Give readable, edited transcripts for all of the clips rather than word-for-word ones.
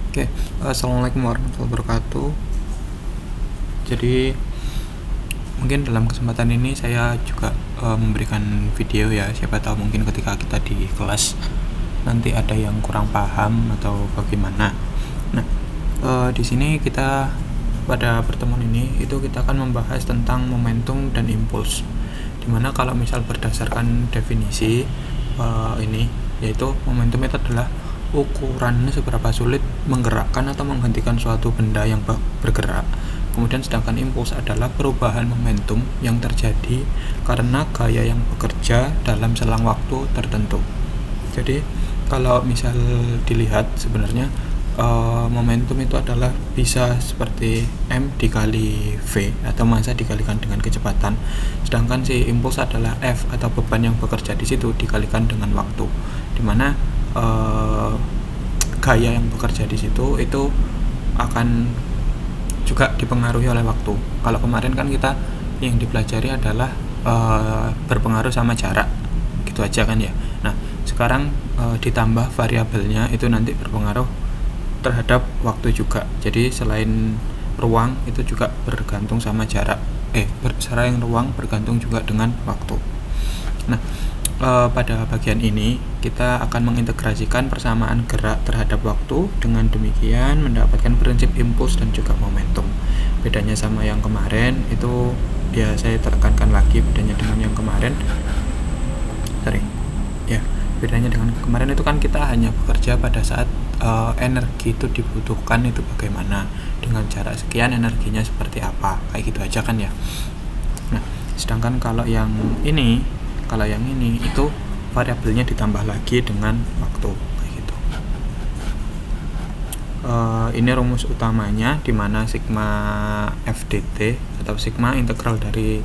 Oke, assalamualaikum warahmatullahi wabarakatuh. Jadi mungkin dalam kesempatan ini saya juga memberikan video ya. Siapa tahu mungkin ketika kita di kelas nanti ada yang kurang paham atau bagaimana. Nah, di sini kita pada pertemuan ini itu kita akan membahas tentang momentum dan impuls. Dimana kalau misal berdasarkan definisi ini, yaitu momentum itu adalah ukurannya seberapa sulit menggerakkan atau menghentikan suatu benda yang bergerak. Kemudian sedangkan impuls adalah perubahan momentum yang terjadi karena gaya yang bekerja dalam selang waktu tertentu. Jadi kalau misal dilihat sebenarnya momentum itu adalah bisa seperti M dikali V atau massa dikalikan dengan kecepatan. Sedangkan si impuls adalah F atau beban yang bekerja di situ dikalikan dengan waktu. Dimana gaya yang bekerja di situ itu akan juga dipengaruhi oleh waktu. Kalau kemarin kan kita yang dipelajari adalah berpengaruh sama jarak, gitu aja kan ya. Nah sekarang ditambah variabelnya itu nanti berpengaruh terhadap waktu juga. Jadi selain ruang itu juga bergantung sama jarak. Selain ruang bergantung juga dengan waktu. Nah pada bagian ini kita akan mengintegrasikan persamaan gerak terhadap waktu, dengan demikian mendapatkan prinsip impuls dan juga momentum. Bedanya sama yang kemarin itu ya, saya tekankan lagi bedanya dengan yang kemarin. Bedanya dengan kemarin itu kan kita hanya bekerja pada saat energi itu dibutuhkan itu bagaimana, dengan jarak sekian energinya seperti apa, kayak gitu aja kan ya. Nah sedangkan kalau yang ini itu variabelnya ditambah lagi dengan waktu, kayak gitu. Ini rumus utamanya, dimana sigma F dt atau sigma integral dari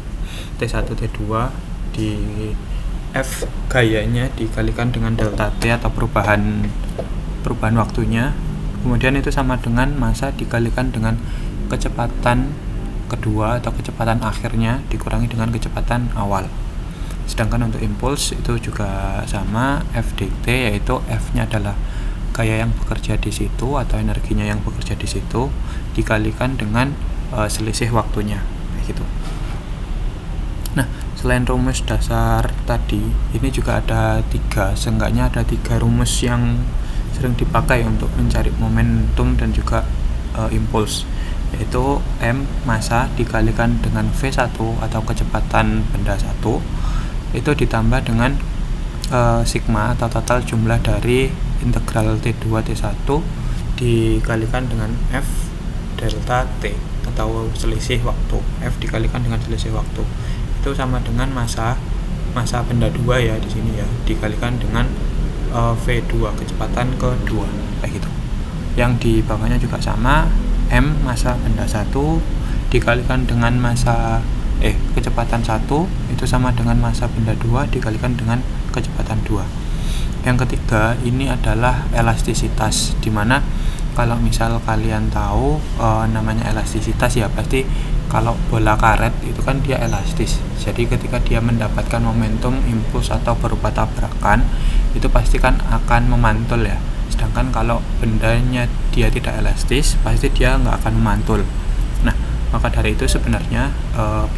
T1 T2 di F gayanya dikalikan dengan delta T atau perubahan waktunya, kemudian itu sama dengan massa dikalikan dengan kecepatan kedua atau kecepatan akhirnya dikurangi dengan kecepatan awal. Sedangkan untuk impuls itu juga sama, F dt, yaitu F nya adalah gaya yang bekerja di situ atau energinya yang bekerja di situ dikalikan dengan selisih waktunya, kayak gitu. Nah selain rumus dasar tadi, ini juga ada seenggaknya ada tiga rumus yang sering dipakai untuk mencari momentum dan juga impuls, yaitu M massa dikalikan dengan V1 atau kecepatan benda 1 itu ditambah dengan sigma atau total jumlah dari integral T2 T1 dikalikan dengan F delta T atau selisih waktu. F dikalikan dengan selisih waktu itu sama dengan massa benda 2 ya di sini ya, dikalikan dengan V2 kecepatan kedua, kayak gitu. Yang di bawahnya juga sama, M massa benda 1 dikalikan dengan kecepatan 1 itu sama dengan massa benda 2 dikalikan dengan kecepatan 2. Yang ketiga ini adalah elastisitas, dimana kalau misal kalian tahu namanya elastisitas ya, pasti kalau bola karet itu kan dia elastis. Jadi ketika dia mendapatkan momentum, impuls atau berupa tabrakan itu pasti kan akan memantul ya. Sedangkan kalau bendanya dia tidak elastis, pasti dia nggak akan memantul. Nah maka dari itu sebenarnya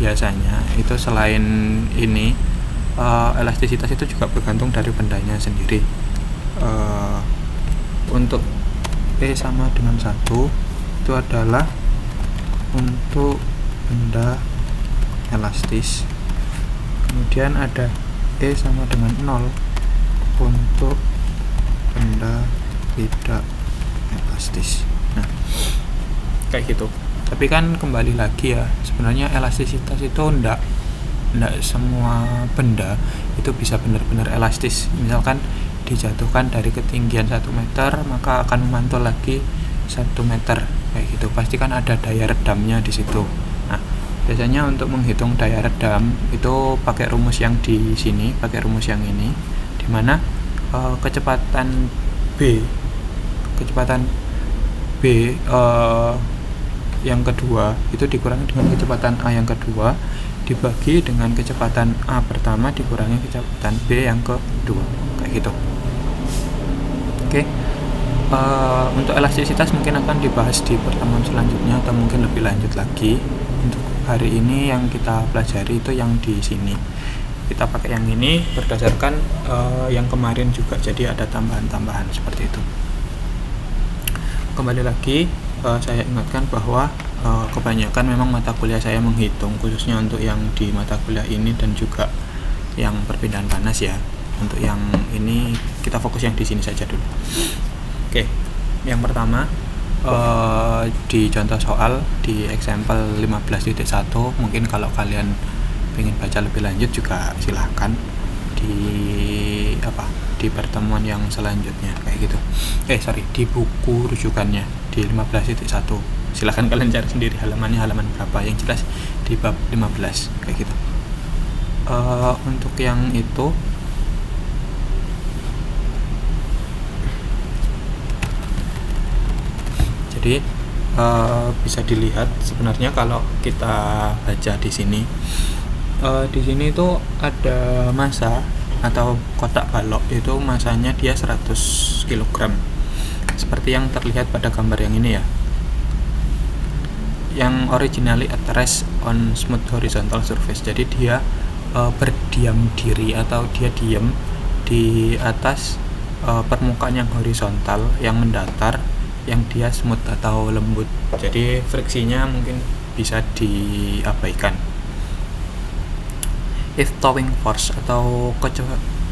biasanya itu selain ini elastisitas itu juga bergantung dari bendanya sendiri. Untuk E sama dengan 1 itu adalah untuk benda elastis, kemudian ada E sama dengan 0 untuk benda tidak elastis. Nah kayak gitu. Tapi kan kembali lagi ya, sebenarnya elastisitas itu enggak semua benda itu bisa benar-benar elastis. Misalkan dijatuhkan dari ketinggian 1 meter maka akan memantul lagi 1 meter, kayak gitu. Pasti kan ada daya redamnya di situ. Nah biasanya untuk menghitung daya redam itu pakai rumus yang di sini, pakai rumus yang ini, dimana kecepatan B yang kedua itu dikurangi dengan kecepatan A yang kedua dibagi dengan kecepatan A pertama dikurangi kecepatan B yang kedua, kayak gitu. Oke. Untuk elastisitas mungkin akan dibahas di pertemuan selanjutnya atau mungkin lebih lanjut lagi. Untuk hari ini yang kita pelajari itu yang di sini. Kita pakai yang ini berdasarkan yang kemarin juga, jadi ada tambahan-tambahan seperti itu. Kembali lagi, saya ingatkan bahwa kebanyakan memang mata kuliah saya menghitung, khususnya untuk yang di mata kuliah ini dan juga yang perpindahan panas ya. Untuk yang ini kita fokus yang di sini saja dulu. Oke, yang pertama di contoh soal di example 15.1, mungkin kalau kalian ingin baca lebih lanjut juga silahkan di pertemuan yang selanjutnya kayak gitu. Di buku rujukannya di 15.1. Silahkan kalian cari sendiri halamannya halaman berapa, yang jelas di bab 15 kayak gitu. Untuk yang itu jadi bisa dilihat sebenarnya kalau kita baca di sini itu ada massa atau kotak balok, itu massanya dia 100 kg seperti yang terlihat pada gambar yang ini ya, yang originally at rest on smooth horizontal surface. Jadi dia berdiam diri atau dia diam di atas permukaan yang horizontal, yang mendatar, yang dia smooth atau lembut, jadi friksinya mungkin bisa diabaikan. If towing force atau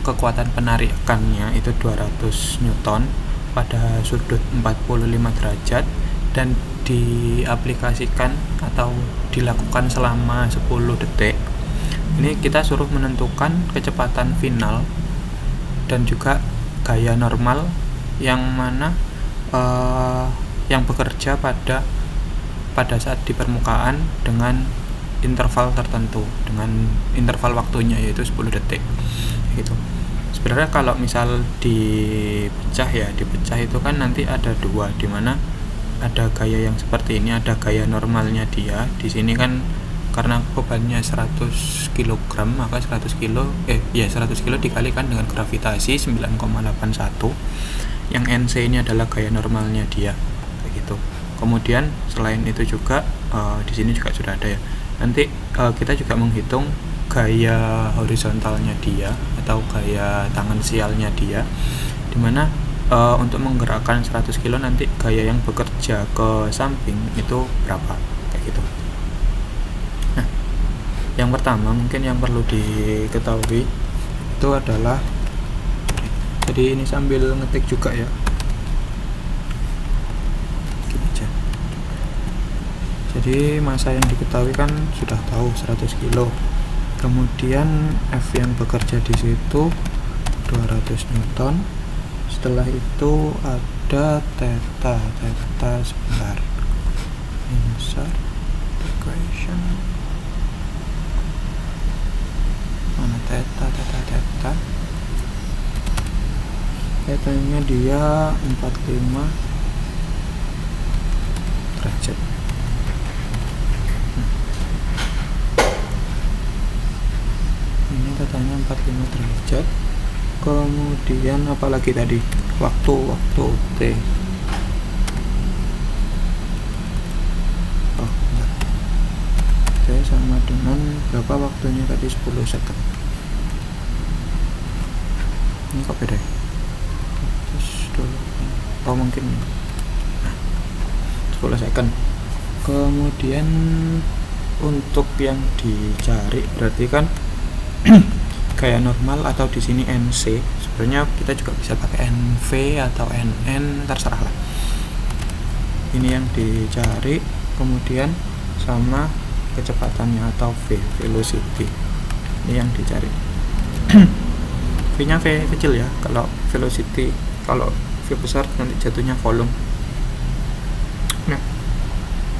kekuatan penarikannya itu 200 Newton pada sudut 45 derajat dan diaplikasikan atau dilakukan selama 10 detik. Ini kita suruh menentukan kecepatan final dan juga gaya normal yang mana yang bekerja pada saat di permukaan dengan interval tertentu, dengan interval waktunya yaitu 10 detik gitu. Sebenarnya kalau misal dipecah itu kan nanti ada dua, dimana ada gaya yang seperti ini, ada gaya normalnya dia. Di sini kan karena bebannya 100 kg, maka 100 kg dikalikan dengan gravitasi 9,81. Yang NC ini adalah gaya normalnya dia kayak gitu. Kemudian selain itu juga di sini juga sudah ada ya. Nanti kita juga menghitung gaya horizontalnya dia atau gaya tangan sialnya dia, dimana untuk menggerakkan 100 kg nanti gaya yang bekerja ke samping itu berapa kayak gitu. Nah, yang pertama mungkin yang perlu diketahui itu adalah, jadi ini sambil ngetik juga ya, gini aja. Jadi massa yang diketahui kan sudah tahu 100 kg. Kemudian F yang bekerja di situ 200 Newton. Setelah itu ada theta sebentar. Insert equation. Mana theta? Tetanya dia 45 derajat. Ini tetanya 45 derajat. Kemudian apalagi tadi? Waktu T. T sama dengan berapa waktunya tadi? 10 second. Ini kok beda ya? Mungkin 10 second. Kemudian untuk yang dicari berarti kan gaya normal atau di sini NC. Sebenarnya kita juga bisa pakai NV atau NN, terserah lah. Ini yang dicari, kemudian sama kecepatannya atau V, velocity. Ini yang dicari. V-nya V kecil ya, kalau velocity, kalau V besar nanti jatuhnya volume. Nah,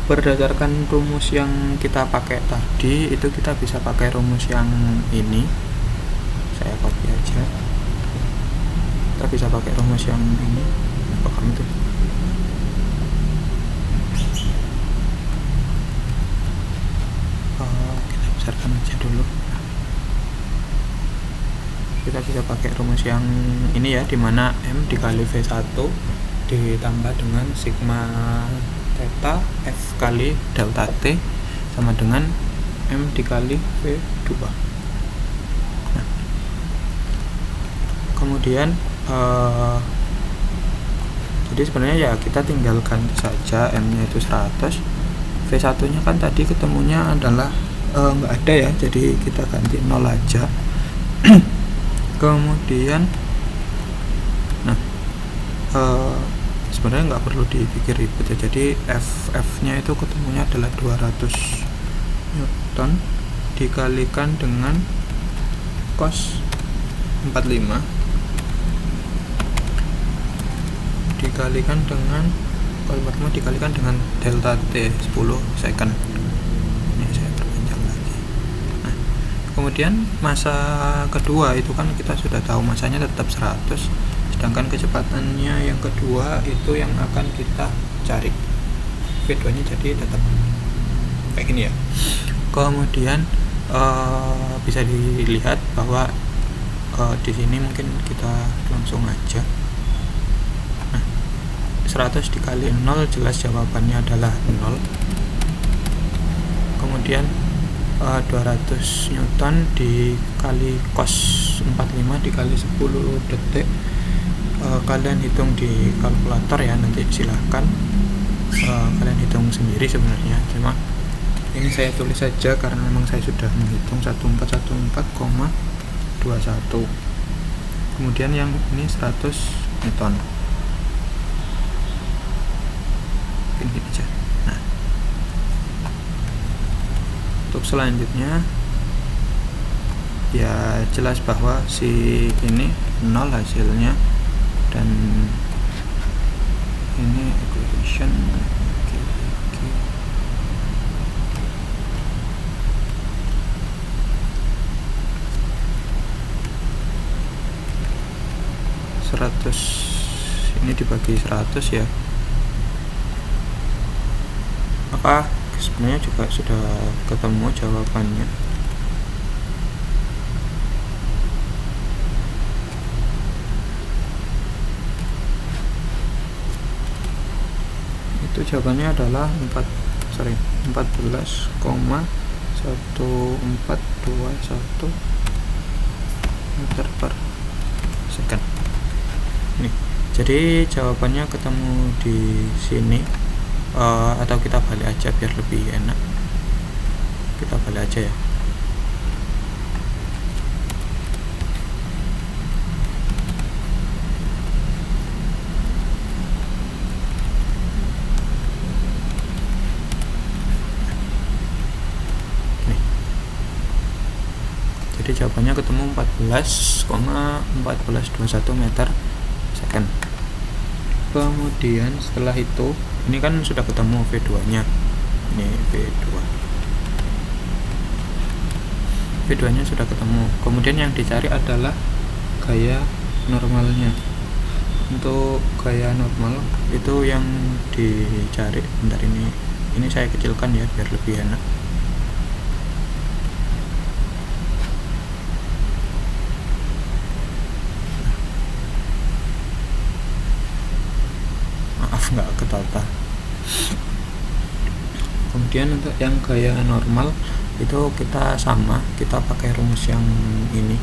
berdasarkan rumus yang kita pakai tadi, itu kita bisa pakai rumus yang ini. Saya copy aja. Kita bisa pakai rumus yang ini. Apa kamu tuh? Kita besarkan aja dulu. Kita bisa pakai rumus yang ini ya, dimana M dikali V1 ditambah dengan sigma theta F kali delta T sama dengan M dikali V2. Nah, kemudian jadi sebenarnya ya kita tinggal ganti saja M nya itu 100, V1 nya kan tadi ketemunya adalah nggak ada ya, jadi kita ganti 0 aja. Kemudian nah sebenarnya nggak perlu dipikir ribet ya, jadi F nya itu ketemunya adalah 200 Newton dikalikan dengan cos 45 dikalikan dengan dikalikan dengan delta T 10 second. Ini saya perpanjang lagi. Nah, kemudian masa kedua itu kan kita sudah tahu masanya tetap 100, sedangkan kecepatannya yang kedua itu yang akan kita cari. V2 nya jadi tetap kayak gini ya. Kemudian bisa dilihat bahwa di sini mungkin kita langsung aja. Nah, 100 dikali 0 jelas jawabannya adalah 0. Kemudian 200 Newton dikali cos 45 dikali 10 detik. Kalian hitung di kalkulator ya, nanti silahkan kalian hitung sendiri sebenarnya, cuma ini saya tulis saja karena memang saya sudah menghitung 1414,21. kemudian yang ini 100 Newton ini aja. Nah, untuk selanjutnya ya jelas bahwa si ini 0 hasilnya, dan ini equation 100 ini dibagi 100 ya, maka sebenarnya juga sudah ketemu jawabannya. Itu jawabannya adalah 14,1421 meter per second. Nih, jadi jawabannya ketemu di sini, atau kita balik aja biar lebih enak. Kita balik aja ya. Nih. Jadi jawabannya ketemu 14,1421 meter second. Kemudian setelah itu, ini kan sudah ketemu V2 nya. Ini V2 nya sudah ketemu. Kemudian yang dicari adalah gaya normalnya. Untuk gaya normal itu yang dicari, bentar, ini saya kecilkan ya biar lebih enak. Nggak ketata. Kemudian untuk yang gaya normal itu kita pakai rumus yang ini.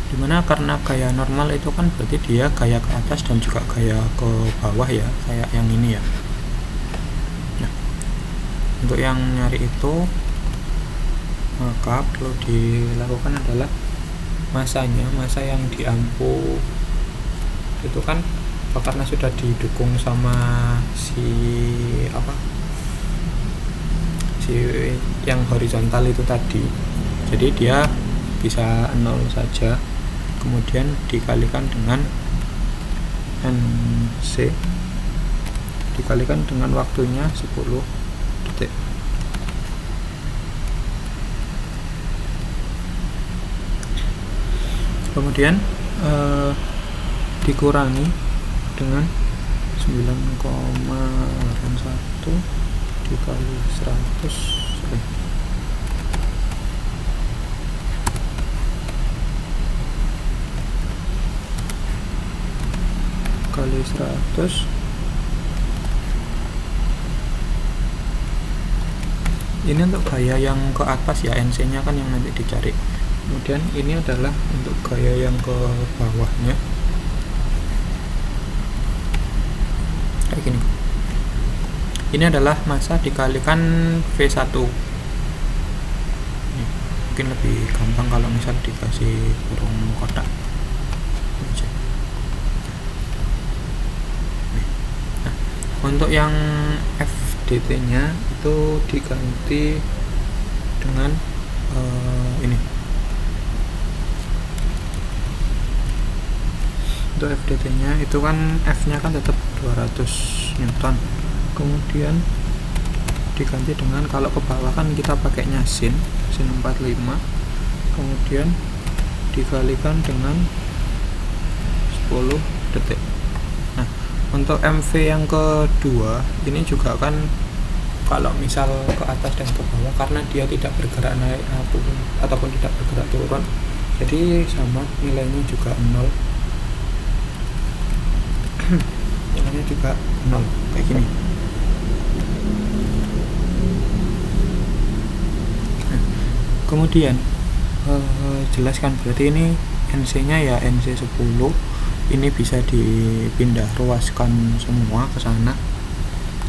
Dimana karena gaya normal itu kan berarti dia gaya ke atas dan juga gaya ke bawah ya, kayak yang ini ya. Nah, untuk yang nyari itu, maka perlu dilakukan adalah masa yang diampu itu kan karena sudah didukung sama si yang horizontal itu tadi, jadi dia bisa 0 saja, kemudian dikalikan dengan NC dikalikan dengan waktunya 10 detik. Kemudian dikurangi dengan 9,1 dikali 100 dikali 100. Ini untuk gaya yang ke atas ya, NC nya kan yang nanti dicari. Kemudian ini adalah untuk gaya yang ke bawahnya, kayak gini. Ini adalah massa dikalikan V1. Mungkin lebih gampang kalau misal dikasih kurung kotak. Nah, untuk yang FDT nya itu diganti dengan ini. Untuk FDT nya itu kan F nya kan tetap 200 Newton, kemudian diganti dengan, kalau ke bawah kan kita pakainya sin 45, kemudian dikalikan dengan 10 detik. Nah, untuk MV yang kedua ini juga kan kalau misal ke atas dan ke bawah, karena dia tidak bergerak naik ataupun tidak bergerak turun, jadi sama, nilainya juga 0. Nilainya juga 0 kayak gini. Nah, kemudian jelaskan, berarti ini NC nya ya NC 10, ini bisa dipindah ruaskan semua ke sana.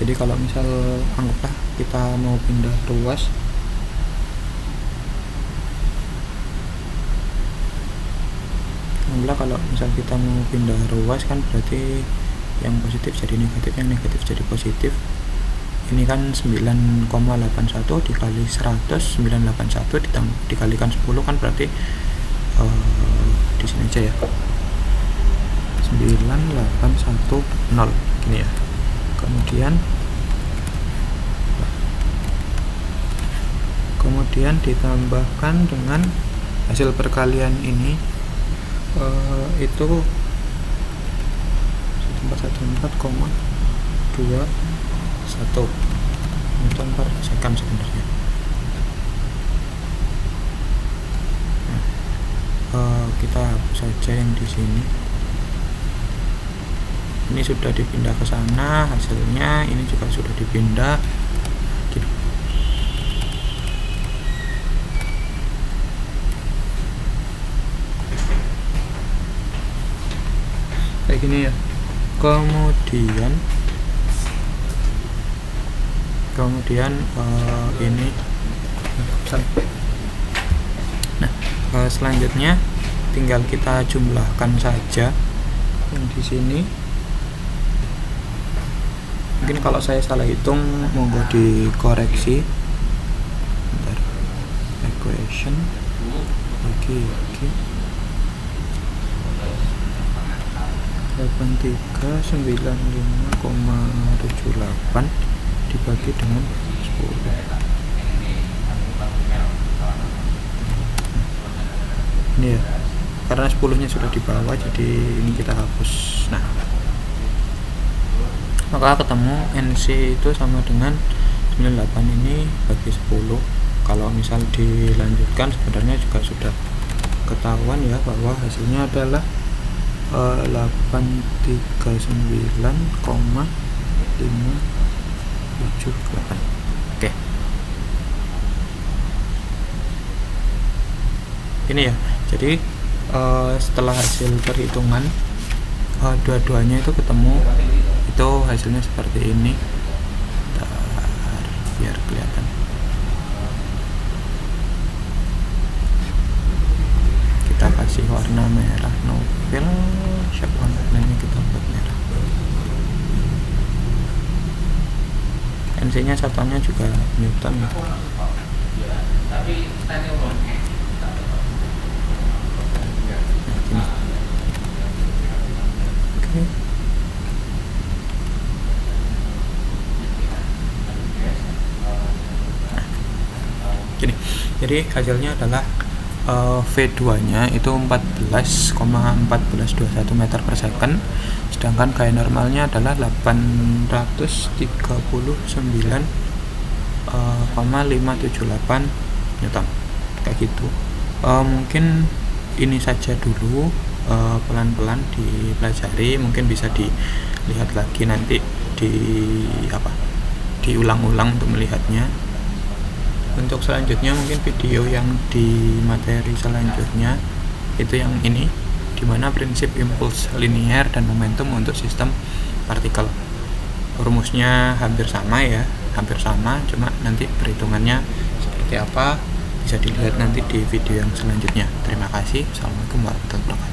Jadi kalau misal anggaplah kita mau pindah ruas, kalau misal kita mau pindah ruas kan berarti yang positif jadi negatif, yang negatif jadi positif. Ini kan 9,81 dikali 100, 981 dikalikan 10 kan berarti di sini aja ya, 9810 gini ya. Kemudian ditambahkan dengan hasil perkalian ini, itu 1414,21 Newton per second sebenarnya. Kita hapus saja yang di sini. Ini sudah dipindah ke sana, hasilnya ini juga sudah dipindah. Kayak gini ya. Kemudian ini. Nah, selanjutnya tinggal kita jumlahkan saja yang di sini. Mungkin kalau saya salah hitung, monggo dikoreksi. Bentar. Equation lagi 8395,78 dibagi dengan 10. Ini ya, karena 10 nya sudah di bawah, jadi ini kita hapus. Nah, maka ketemu NC itu sama dengan 98 ini bagi 10. Kalau misal dilanjutkan sebenarnya juga sudah ketahuan ya, bahwa hasilnya adalah 839,578. Oke. Ini ya. Jadi setelah hasil perhitungan dua-duanya itu ketemu, itu hasilnya seperti ini. Biar kelihatan. Kita kasih warna merah novel, shape warnanya kita buat merah. NC nya satuannya juga Newton ya. Oke. Gini, jadi hasilnya adalah V2 nya itu 14,1421 meter per second, sedangkan gaya normalnya adalah 839,578 Newton, kayak gitu. Mungkin ini saja dulu pelan-pelan dipelajari, mungkin bisa dilihat lagi nanti diulang-ulang untuk melihatnya. Untuk selanjutnya mungkin video yang di materi selanjutnya itu yang ini, dimana prinsip impuls linier dan momentum untuk sistem partikel. Rumusnya hampir sama, cuma nanti perhitungannya seperti apa bisa dilihat nanti di video yang selanjutnya. Terima kasih. Assalamualaikum warahmatullahi wabarakatuh.